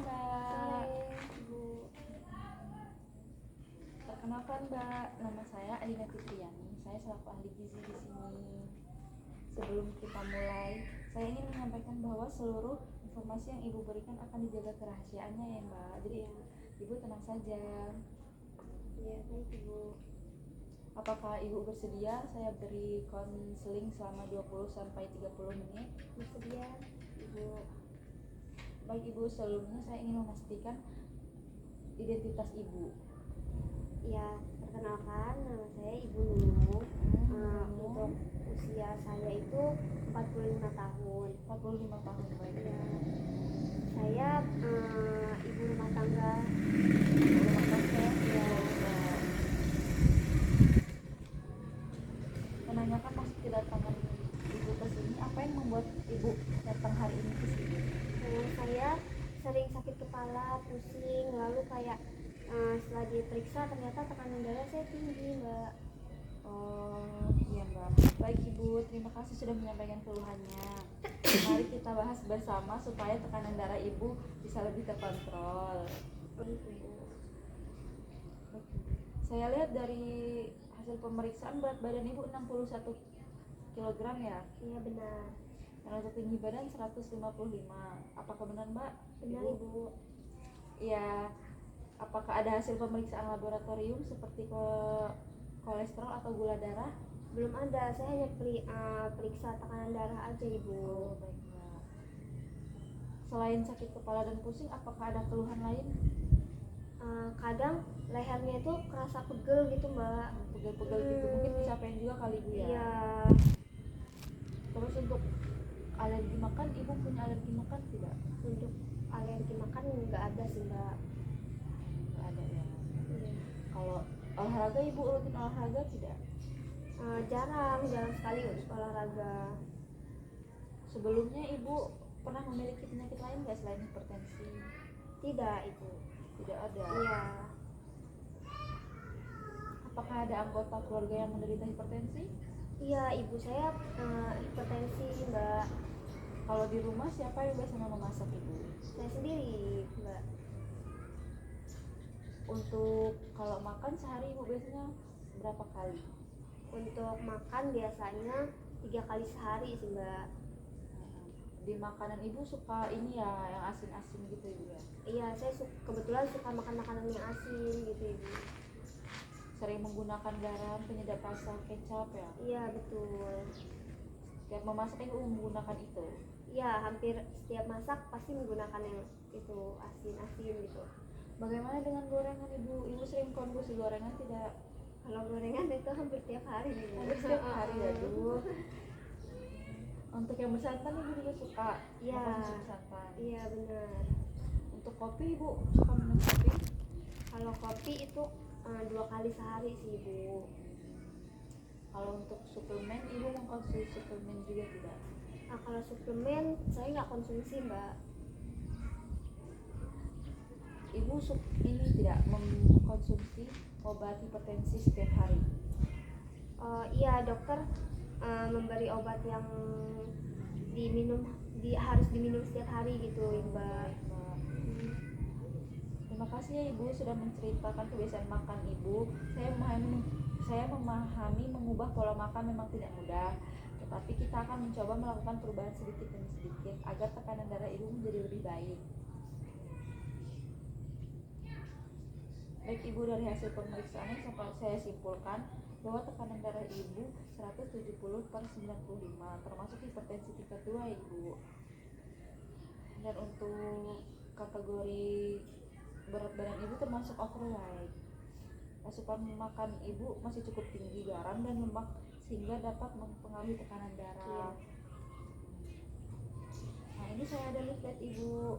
Mbak. Sore, Ibu. Perkenalkan Mbak, nama saya Adina Fitriani. Saya selaku ahli gizi di sini. Sebelum kita mulai, saya ingin menyampaikan bahwa seluruh informasi yang Ibu berikan akan dijaga kerahasiaannya ya Mbak. Jadi Ibu tenang saja. Ya, baik Ibu. Apakah Ibu bersedia saya beri konseling selama 20 sampai 30 menit? Bersedia, Ibu. Baik Ibu, sebelumnya saya ingin memastikan identitas Ibu. Ya, perkenalkan nama saya Ibu Nunung. Untuk usia saya itu 45 tahun. 45 tahun, baik. Ya, saya ibu rumah tangga. Ya, Menanyakan maksud kedatangan Ibu ke sini, apa yang membuat Ibu datang hari ini ke sini? saya sering sakit kepala, pusing, lalu kayak setelah diperiksa ternyata tekanan darah saya tinggi, Mbak. Oh iya Mbak, baik Ibu, terima kasih sudah menyampaikan keluhannya. Mari kita bahas bersama supaya tekanan darah Ibu bisa lebih terkontrol. Saya lihat dari hasil pemeriksaan berat badan Ibu 61 kg ya? Iya benar. Dan untuk tinggi badan 155. Apakah benar Mbak? Benar Ibu. Iya. Apakah ada hasil pemeriksaan laboratorium seperti kolesterol atau gula darah? Belum ada, saya hanya periksa tekanan darah aja Ibu. Oh, baik Mbak. Selain sakit kepala dan pusing, apakah ada keluhan lain? Kadang lehernya itu kerasa pegel gitu Mbak. Pegel-pegel gitu, mungkin kecapean juga kali Bu ya? Iya. Terus untuk alergi makan, Ibu punya alergi makan tidak? Untuk alergi makan nggak ada sih Mbak. Nggak ada ya. Iya. Kalau olahraga, Ibu rutin olahraga tidak? Jarang sekali untuk olahraga. Sebelumnya Ibu pernah memiliki penyakit lain nggak selain hipertensi? Tidak Ibu. Tidak ada. Iya. Apakah ada anggota keluarga yang menderita hipertensi? Iya, ibu saya hipertensi Mbak. Kalau di rumah siapa yang biasanya memasak Ibu? Saya sendiri Mbak. Untuk kalau makan sehari Ibu biasanya berapa kali? Untuk makan biasanya 3 kali sehari sih Mbak. Di makanan Ibu suka ini ya, yang asin-asin gitu Ibu ya? Iya, saya kebetulan suka makan makanan yang asin gitu Ibu. Sering menggunakan garam, penyedap rasa, kecap ya? Iya betul. Setiap memasak Ibu menggunakan itu? Iya, hampir setiap masak pasti menggunakan yang itu asin-asin gitu. Bagaimana dengan gorengan Ibu? Ibu sering konsumsi gorengan tidak? Kalau gorengan itu hampir tiap hari Ibu. Hampir setiap hari ya Bu. Untuk yang bersantan Ibu juga suka? Iya. Mengkonsumsi santan? Iya benar. Untuk kopi Ibu suka minum kopi? Kalau kopi itu 2 kali sehari sih Ibu. Kalau untuk suplemen Ibu mengkonsumsi suplemen juga tidak? Kalau suplemen saya nggak konsumsi Mbak. Ibu ini tidak mengkonsumsi obat hipertensi setiap hari? Iya, dokter memberi obat yang harus diminum setiap hari gitu Mbak. Terima kasih ya Ibu sudah menceritakan kebiasaan makan Ibu. Saya memahami mengubah pola makan memang tidak mudah, tetapi kita akan mencoba melakukan perubahan sedikit demi sedikit agar tekanan darah Ibu menjadi lebih baik. Baik Ibu, dari hasil pemeriksaan yang saya simpulkan bahwa tekanan darah Ibu 170/95, termasuk hipertensi tingkat 2 Ibu. Dan untuk kategori berat badan Ibu termasuk overweight. Asupan makan Ibu masih cukup tinggi garam dan lemak sehingga dapat mempengaruhi tekanan darah. Nah, ini saya ada leaflet Ibu.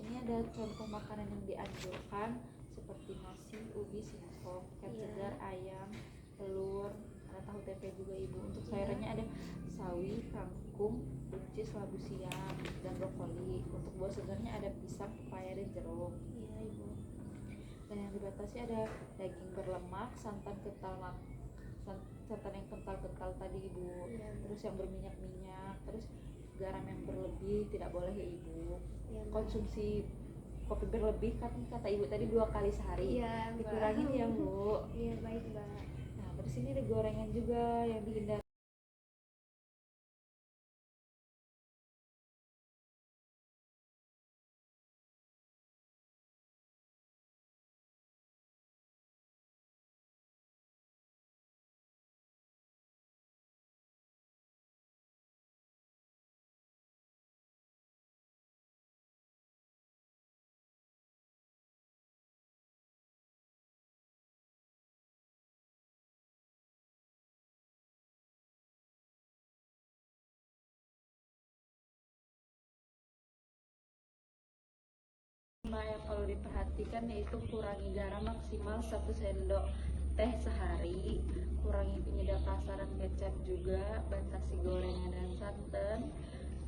Ini ada contoh makanan yang dianjurkan seperti nasi, ubi, singkong, ikan segar, ayam, telur, ada tahu tempe juga Ibu. Untuk sayurannya ada sawi, kangkung, buncis, labu siam, dan brokoli. Untuk buah segarnya ada pisang, pepaya, dan jeruk. Iya Ibu. Dan yang dibatasi ada daging berlemak, santan kental santan yang kental-kental tadi ibu, Iya. terus yang berminyak-minyak, terus garam yang berlebih tidak boleh ya ibu. Iya, Mbak. Konsumsi kopi berlebih kan kata ibu tadi 2 kali sehari, Iya, Mbak. dikurangin ya bu. Iya, baik, Mbak. Nah terus ini ada gorengan juga yang dihindari. Yang perlu diperhatikan yaitu kurangi garam maksimal 1 sendok teh sehari, kurangi penyedap rasa dan kecap juga, batasi gorengan dan santan,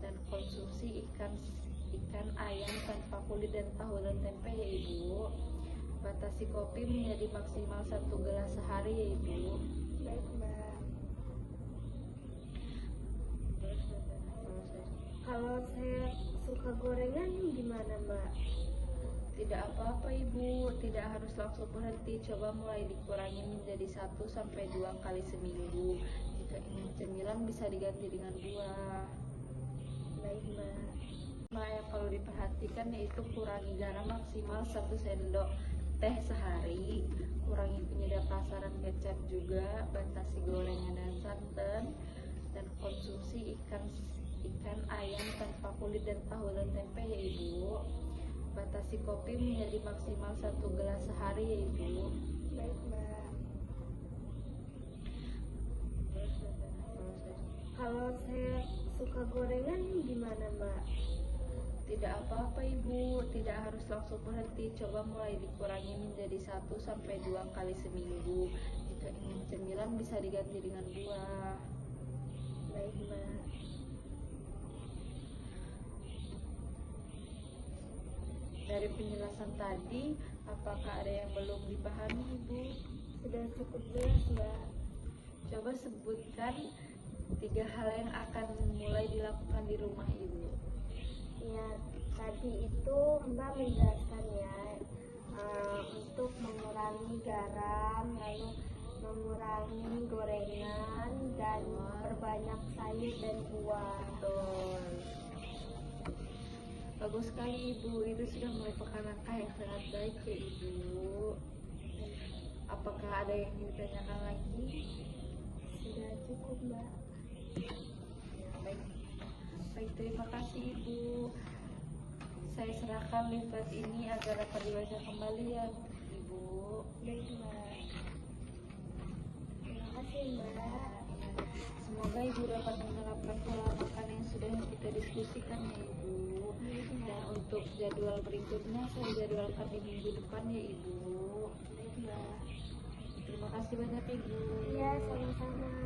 dan konsumsi ikan ayam tanpa kulit dan tahu dan tempe ya ibu. Batasi kopi menjadi maksimal 1 gelas sehari ya ibu. Baik, Mbak. Kalau saya suka gorengan gimana, Mbak? Tidak apa-apa ibu, tidak harus langsung berhenti, coba mulai dikurangi menjadi 1-2 kali seminggu. Jika ingin cemilan bisa diganti dengan buah. Baik, Mbak. Yang perlu diperhatikan yaitu kurangi garam maksimal 1 sendok teh sehari, kurangi penyedap rasa dan kecap juga, batasi gorengan dan santan, dan konsumsi ikan ayam tanpa kulit dan tahu dan tempe ya ibu. Batasi kopi menjadi maksimal 1 gelas sehari ya ibu. Baik, Mbak. Kalau saya suka gorengan gimana, Mbak? Tidak apa-apa ibu, tidak harus langsung berhenti, coba mulai dikurangi menjadi 1-2 kali seminggu. Jika ingin cemilan bisa diganti dengan buah. Baik, Mbak. Dari penjelasan tadi, apakah ada yang belum dipahami ibu? Sudah cukup jelas, Mbak. Coba sebutkan 3 hal yang akan mulai dilakukan di rumah ibu. Ya, tadi itu Mbak menjelaskan ya, untuk mengurangi garam, lalu mengurangi gorengan, dan perbanyak sayur dan buah. Betul. Bagus sekali ibu, itu sudah merupakan langkah yang sangat baik ya ibu. Apakah ada yang ingin ditanyakan lagi? Sudah cukup, Mbak. Baik, baik, terima kasih ibu. Saya serahkan leaflet ini agar dapat dibaca kembali ya ibu. Baik, Mbak. Terima kasih, Mbak. Semoga ibu dapat menerapkan pola makan yang sudah kita diskusikan ya ibu. Dan untuk jadwal berikutnya saya jadwalkan di minggu depan ya ibu. Baik, Mbak. Terima kasih banyak ibu. Iya, sama-sama.